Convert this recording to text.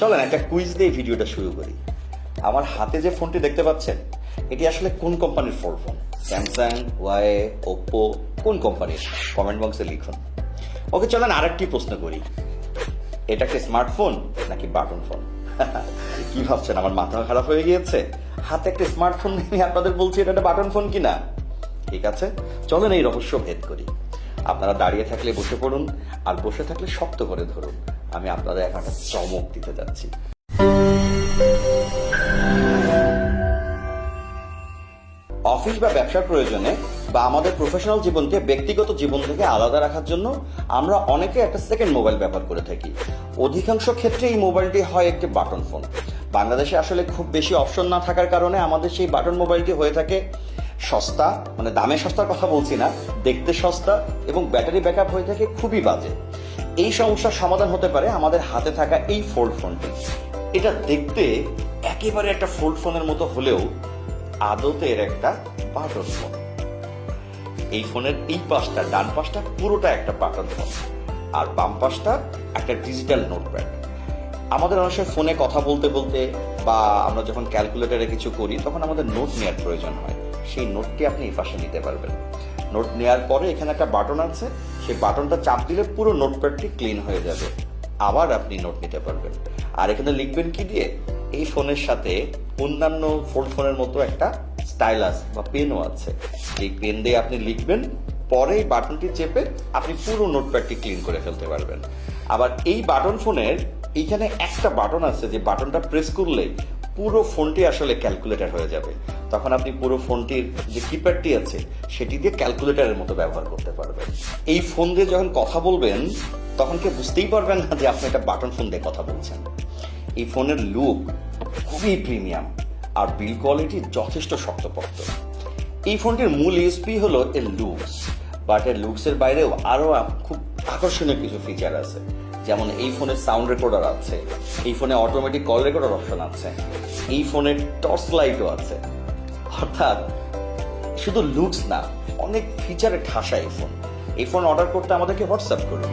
চলেন একটা কুইজ দিয়ে ভিডিওটা শুরু করি। আমার হাতে যে ফোনটি দেখতে পাচ্ছেন, এটি আসলে কোন কোম্পানির ফোন? স্যামসাং, ওয়াই, ওপ্পো, কোন কোম্পানির? কমেন্ট বক্সে লিখুন। ওকে, চলেন আরেকটি প্রশ্ন করি। এটা কি স্মার্টফোন নাকি বাটন ফোন? কি ভাবছেন, আমার মাথা খারাপ হয়ে গিয়েছে? হাতে একটা স্মার্টফোন নিয়ে আপনাদের বলছি এটা একটা বাটন ফোন কিনা। ঠিক আছে, চলেন এই রহস্য ভেদ করি। আপনারা দাঁড়িয়ে থাকলে বসে পড়ুন, আর বসে থাকলে শক্ত করে ধরুন। আমি আপনাদের একটা চমক দিতে যাচ্ছি। অফিস বা ব্যবসার প্রয়োজনে বা আমাদের প্রফেশনাল জীবনকে ব্যক্তিগত জীবন থেকে আলাদা রাখার জন্য আমরা অনেকে একটা সেকেন্ড মোবাইল ব্যবহার করে থাকি। অধিকাংশ ক্ষেত্রে এই মোবাইলটি হয় একটি বাটন ফোন। বাংলাদেশে আসলে খুব বেশি অপশন না থাকার কারণে আমাদের সেই বাটন মোবাইলটি হয়ে থাকে সস্তা, মানে দামে সস্তার কথা বলছি না, দেখতে সস্তা, এবং ব্যাটারি ব্যাকআপ হয়ে থাকে খুবই বাজে। এই সমস্যার সমাধান হতে পারে আমাদের হাতে থাকা এই ফোল্ড ফোনটি। এটা দেখতে একেবারে একটা ফোল্ড ফোনের মতো হলেও আদতে এর একটা বাটন ফোন। এই ফোনের এই পাশটা, ডান পাশটা পুরোটা একটা বাটন ফোন, আর বাম পাশটা একটা ডিজিটাল নোটপ্যাড। আমাদের অনেক সময় ফোনে কথা বলতে বলতে বা আমরা যখন ক্যালকুলেটরে কিছু করি তখন আমাদের নোট নেওয়ার প্রয়োজন হয়। সেই নোটটি আপনি এই পাশে নিতে পারবেন। নোট নেওয়ার পরে এখানে একটা বাটন আছে, সেই বাটনটা চাপ দিলে পুরো নোটপ্যাডটি ক্লিন হয়ে যাবে। আবার আপনি নোট নিতে পারবেন। আর এখানে লিখবেন কি দিয়ে? এই ফোনের সাথে অন্যান্য ফোল্ড ফোনের মতো একটা স্টাইলাস বা পেনও আছে। এই পেন দিয়ে আপনি লিখবেন, পরে এই বাটনটি চেপে আপনি পুরো নোটপ্যাডটি ক্লিন করে ফেলতে পারবেন। আবার এই বাটন ফোনের এইখানে একটা বাটন আছে, যে বাটনটা প্রেস করলে পুরো ফোনটি আসলে ক্যালকুলেটর হয়ে যাবে। তখন আপনি পুরো ফোনটির যে কিপ্যাডটি আছে সেটি দিয়ে ক্যালকুলেটরের মতো ব্যবহার করতে পারবেন। এই ফোন দিয়ে যখন কথা বলবেন তখন কেউ বুঝতেই পারবেন না যে আপনি একটা বাটন ফোন দিয়ে কথা বলছেন। এই ফোনের লুক খুবই প্রিমিয়াম, আর বিল কোয়ালিটি যথেষ্ট শক্তপোক্ত। এই ফোনটির মূল ইউএসপি হলো এর লুকস, বাট এর লুকসের বাইরেও আরো খুব আকর্ষণীয় কিছু ফিচার আছে। যেমন এই ফোনের সাউন্ড রেকর্ডার আছে, এই ফোনে অটোমেটিক কল রেকর্ডার অপশন আছে, এই ফোনের টর্চ লাইটও আছে। অর্থাৎ শুধু লুকস না, অনেক ফিচারে ঠাসা এই ফোন। এই ফোন অর্ডার করতে আমাদেরকে হোয়াটসঅ্যাপ করুন।